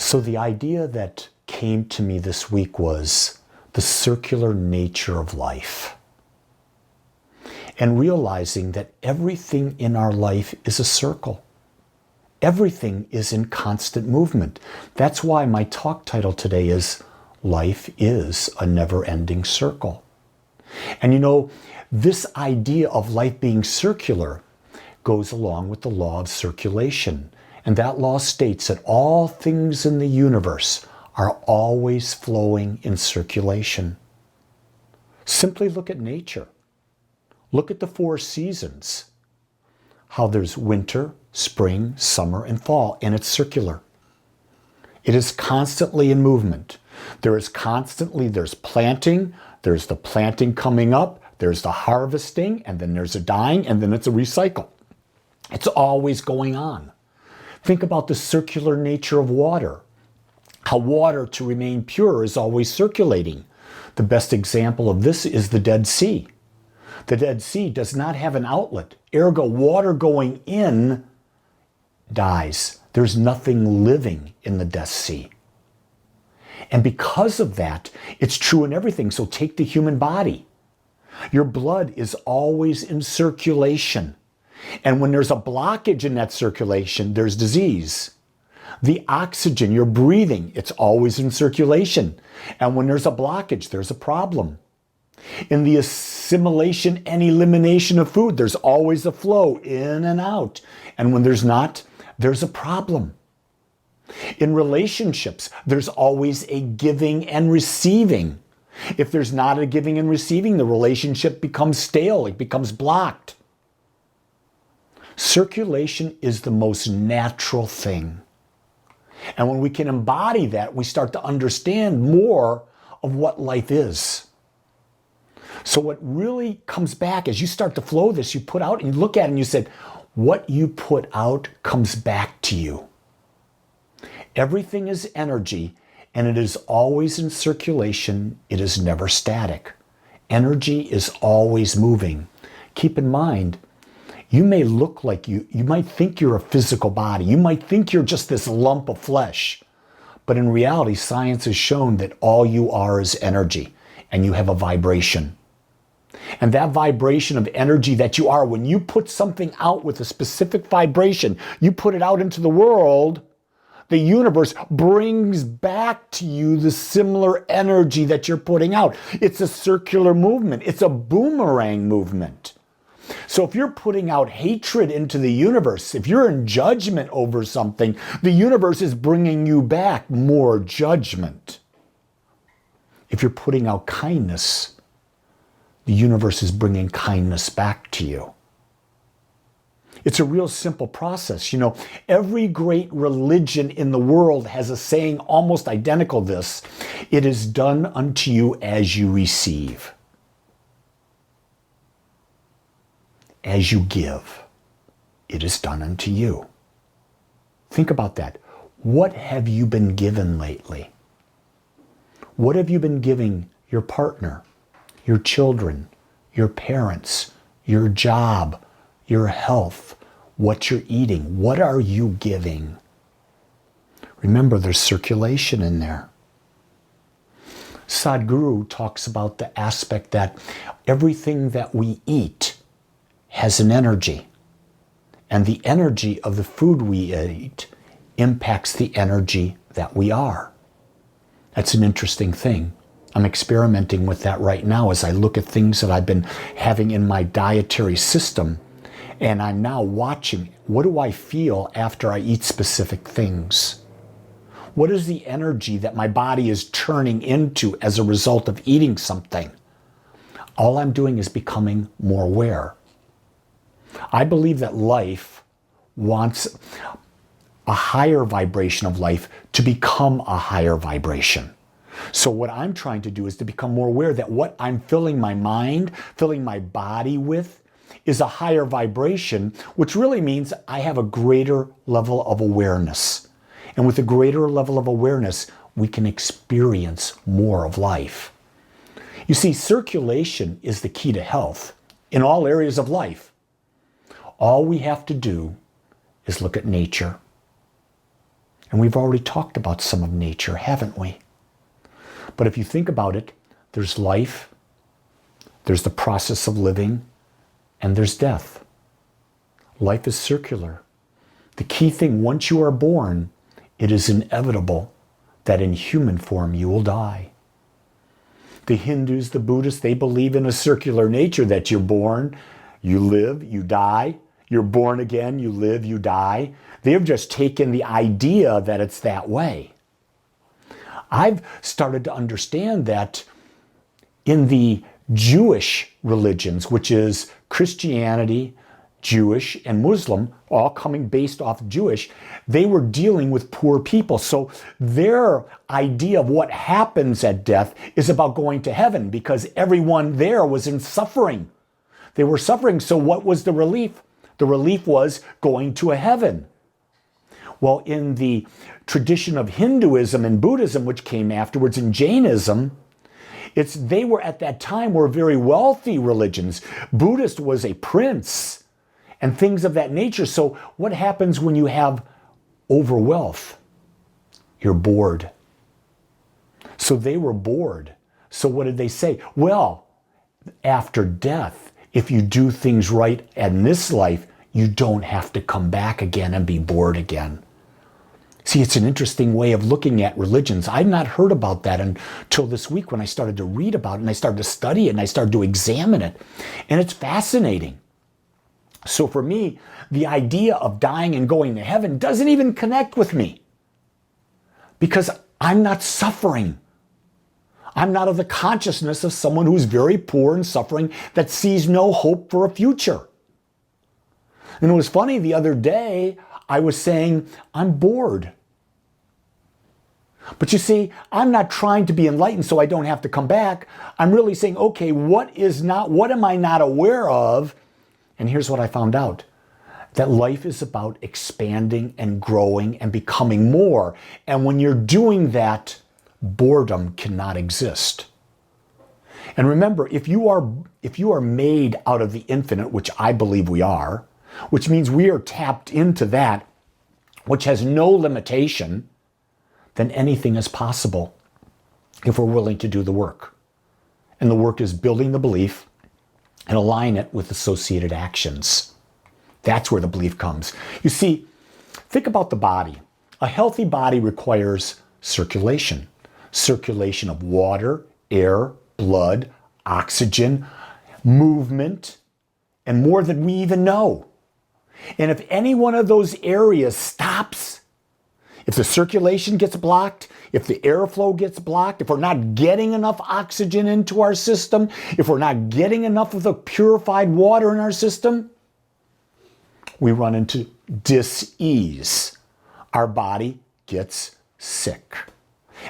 So the idea that came to me this week was the circular nature of life. And realizing that everything in our life is a circle. Everything is in constant movement. That's why my talk title today is Life is a Never-Ending Circle. And you know, this idea of life being circular goes along with the law of circulation. And that law states that all things in the universe are always flowing in circulation. Simply look at nature. Look at the 4 seasons. How there's winter, spring, summer, and fall, and it's circular. It is constantly in movement. There's planting, there's the planting coming up, there's the harvesting, and then there's a dying, and then it's a recycle. It's always going on. Think about the circular nature of water. How water, to remain pure, is always circulating. The best example of this is the Dead Sea. The Dead Sea does not have an outlet. Ergo, water going in dies. There's nothing living in the Dead Sea. And because of that, it's true in everything. So take the human body. Your blood is always in circulation. And when there's a blockage in that circulation, there's disease. The oxygen you're breathing, it's always in circulation. And when there's a blockage, there's a problem. In the assimilation and elimination of food, there's always a flow in and out. And when there's not, there's a problem. In relationships, there's always a giving and receiving. If there's not a giving and receiving, the relationship becomes stale, it becomes blocked. Circulation is the most natural thing. And when we can embody that, we start to understand more of what life is. So what really comes back as you start to flow this, you put out and you look at it and you said, what you put out comes back to you. Everything is energy, and it is always in circulation. It is never static. Energy is always moving. Keep in mind, you may look like you might think you're a physical body. You might think you're just this lump of flesh. But in reality, science has shown that all you are is energy, and you have a vibration. And that vibration of energy that you are, when you put something out with a specific vibration, you put it out into the world, the universe brings back to you the similar energy that you're putting out. It's a circular movement. It's a boomerang movement. So if you're putting out hatred into the universe, if you're in judgment over something, the universe is bringing you back more judgment. If you're putting out kindness, the universe is bringing kindness back to you. It's a real simple process. You know, every great religion in the world has a saying almost identical to this. It is done unto you as you receive. As you give, it is done unto you. Think about that. What have you been given lately? What have you been giving your partner, your children, your parents, your job, your health, what you're eating? What are you giving? Remember, there's circulation in there. Sadhguru talks about the aspect that everything that we eat has an energy. And the energy of the food we eat impacts the energy that we are. That's an interesting thing. I'm experimenting with that right now as I look at things that I've been having in my dietary system. And I'm now watching, what do I feel after I eat specific things? What is the energy that my body is turning into as a result of eating something? All I'm doing is becoming more aware. I believe that life wants a higher vibration of life to become a higher vibration. So what I'm trying to do is to become more aware that what I'm filling my mind, filling my body with, is a higher vibration, which really means I have a greater level of awareness. And with a greater level of awareness, we can experience more of life. You see, circulation is the key to health in all areas of life. All we have to do is look at nature. And we've already talked about some of nature, haven't we? But if you think about it, there's life, there's the process of living, and there's death. Life is circular. The key thing, once you are born, it is inevitable that in human form you will die. The Hindus, the Buddhists, they believe in a circular nature, that you're born, you live, you die. You're born again, you live, you die. They've just taken the idea that it's that way. I've started to understand that in the Jewish religions, which is Christianity, Jewish, and Muslim, all coming based off Jewish, they were dealing with poor people. So their idea of what happens at death is about going to heaven, because everyone there was in suffering. They were suffering. So what was the relief? The relief was going to a heaven. Well, in the tradition of Hinduism and Buddhism, which came afterwards, in Jainism, they were at that time were very wealthy religions. Buddhist was a prince and things of that nature. So what happens when you have overwealth? You're bored. So they were bored. So what did they say? Well, after death, if you do things right in this life, you don't have to come back again and be bored again. See, it's an interesting way of looking at religions. I've not heard about that until this week when I started to read about it and I started to study it and I started to examine it. And it's fascinating. So for me, the idea of dying and going to heaven doesn't even connect with me, because I'm not suffering. I'm not of the consciousness of someone who's very poor and suffering, that sees no hope for a future. And it was funny, the other day, I was saying, I'm bored. But you see, I'm not trying to be enlightened so I don't have to come back. I'm really saying, okay, what am I not aware of? And here's what I found out. That life is about expanding and growing and becoming more. And when you're doing that, boredom cannot exist. And remember, if you are made out of the infinite, which I believe we are, which means we are tapped into that, which has no limitation, then anything is possible if we're willing to do the work. And the work is building the belief and align it with associated actions. That's where the belief comes. You see, think about the body. A healthy body requires circulation. Circulation of water, air, blood, oxygen, movement, and more than we even know. And if any one of those areas stops, if the circulation gets blocked, if the airflow gets blocked, if we're not getting enough oxygen into our system, if we're not getting enough of the purified water in our system, we run into dis-ease. Our body gets sick.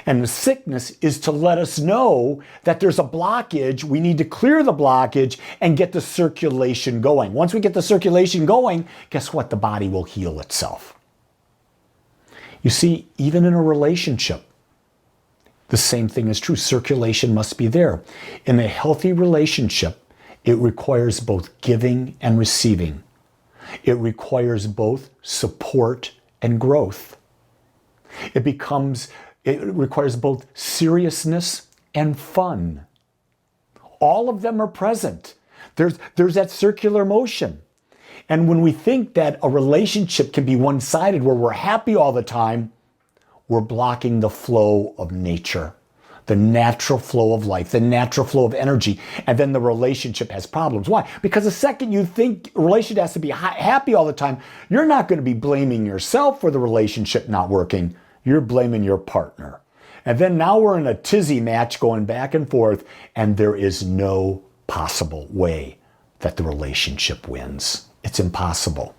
And the sickness is to let us know that there's a blockage. We need to clear the blockage and get the circulation going. Once we get the circulation going, guess what? The body will heal itself. You see, even in a relationship, the same thing is true. Circulation must be there. In a healthy relationship, it requires both giving and receiving. It requires both support and growth. It requires both seriousness and fun. All of them are present. There's that circular motion. And when we think that a relationship can be one-sided, where we're happy all the time, we're blocking the flow of nature, the natural flow of life, the natural flow of energy. And then the relationship has problems. Why? Because the second you think a relationship has to be happy all the time, you're not going to be blaming yourself for the relationship not working. You're blaming your partner. And then now we're in a tizzy match going back and forth, and there is no possible way that the relationship wins. It's impossible.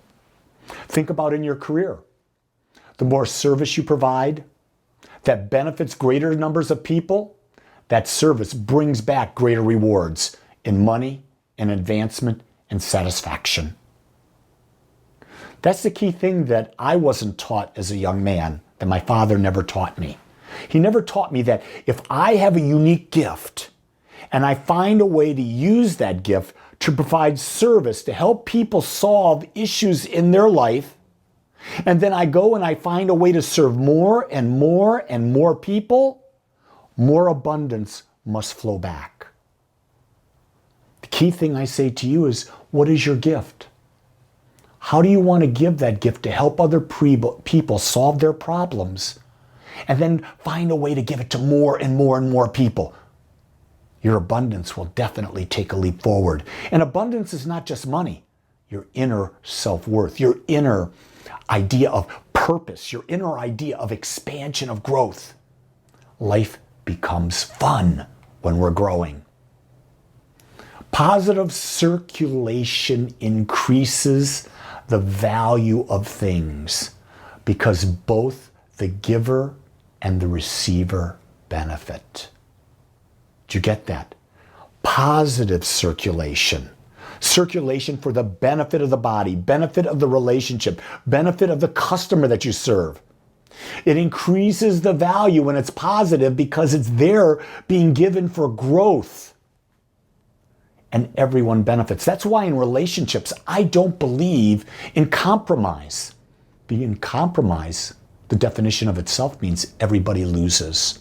Think about in your career. The more service you provide that benefits greater numbers of people, that service brings back greater rewards in money and advancement and satisfaction. That's the key thing that I wasn't taught as a young man, that my father never taught me. He never taught me that if I have a unique gift and I find a way to use that gift to provide service, to help people solve issues in their life, and then I go and I find a way to serve more and more and more people, more abundance must flow back. The key thing I say to you is, what is your gift? How do you want to give that gift to help other people solve their problems? And then find a way to give it to more and more and more people. Your abundance will definitely take a leap forward. And abundance is not just money. Your inner self-worth, your inner idea of purpose, your inner idea of expansion, of growth. Life becomes fun when we're growing. Positive circulation increases the value of things because both the giver and the receiver benefit. Do you get that? Positive circulation. Circulation for the benefit of the body, benefit of the relationship, benefit of the customer that you serve. It increases the value when it's positive because it's there being given for growth. And everyone benefits. That's why in relationships, I don't believe in compromise. Being in compromise, the definition of itself means everybody loses.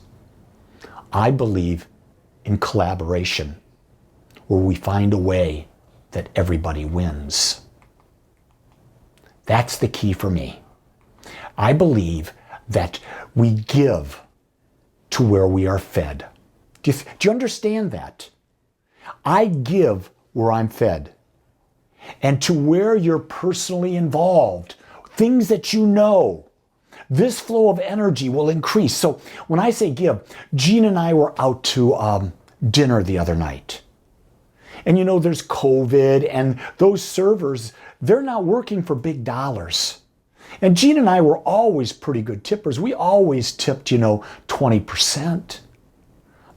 I believe in collaboration, where we find a way that everybody wins. That's the key for me. I believe that we give to where we are fed. Do you understand that? I give where I'm fed. And to where you're personally involved, things that you know, this flow of energy will increase. So when I say give, Gene and I were out to dinner the other night. And you know, there's COVID and those servers, they're not working for big dollars. And Gene and I were always pretty good tippers. We always tipped, 20%.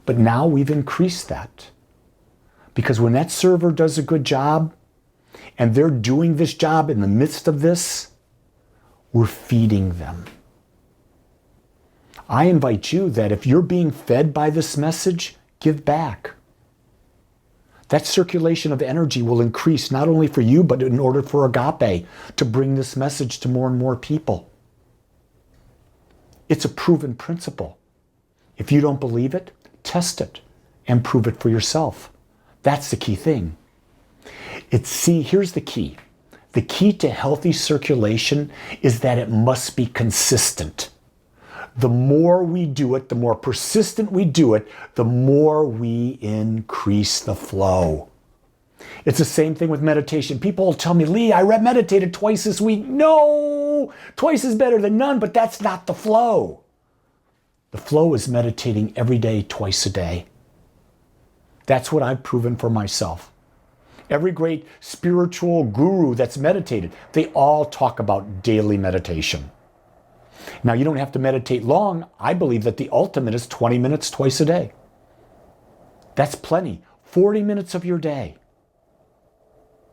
But now we've increased that. Because when that server does a good job and they're doing this job in the midst of this, we're feeding them. I invite you that if you're being fed by this message, give back. That circulation of energy will increase not only for you, but in order for Agape to bring this message to more and more people. It's a proven principle. If you don't believe it, test it and prove it for yourself. That's the key thing. Here's the key. The key to healthy circulation is that it must be consistent. The more we do it, the more persistent we do it, the more we increase the flow. It's the same thing with meditation. People will tell me, Lee, I meditated twice this week. No, twice is better than none, but that's not the flow. The flow is meditating every day, twice a day. That's what I've proven for myself. Every great spiritual guru that's meditated, they all talk about daily meditation. Now, you don't have to meditate long. I believe that the ultimate is 20 minutes twice a day. That's plenty. 40 minutes of your day.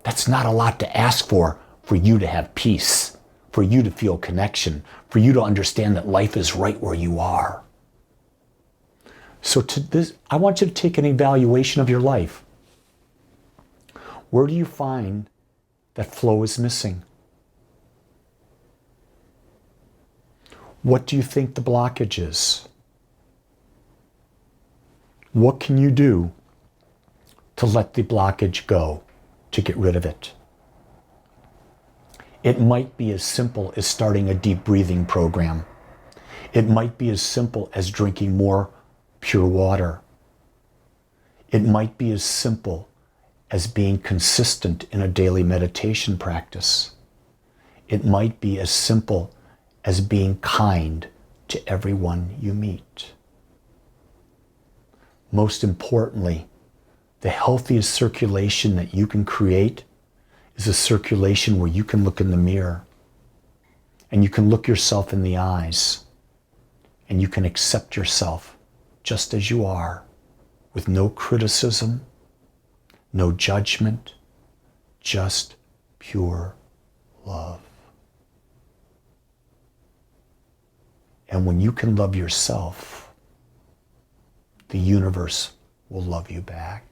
That's not a lot to ask for you to have peace, for you to feel connection, for you to understand that life is right where you are. So I want you to take an evaluation of your life. Where do you find that flow is missing? What do you think the blockage is? What can you do to let the blockage go, to get rid of it? It might be as simple as starting a deep breathing program. It might be as simple as drinking more pure water. It might be as simple as being consistent in a daily meditation practice. It might be as simple as being kind to everyone you meet. Most importantly, the healthiest circulation that you can create is a circulation where you can look in the mirror and you can look yourself in the eyes and you can accept yourself just as you are, with no criticism, no judgment, just pure love. And when you can love yourself, the universe will love you back.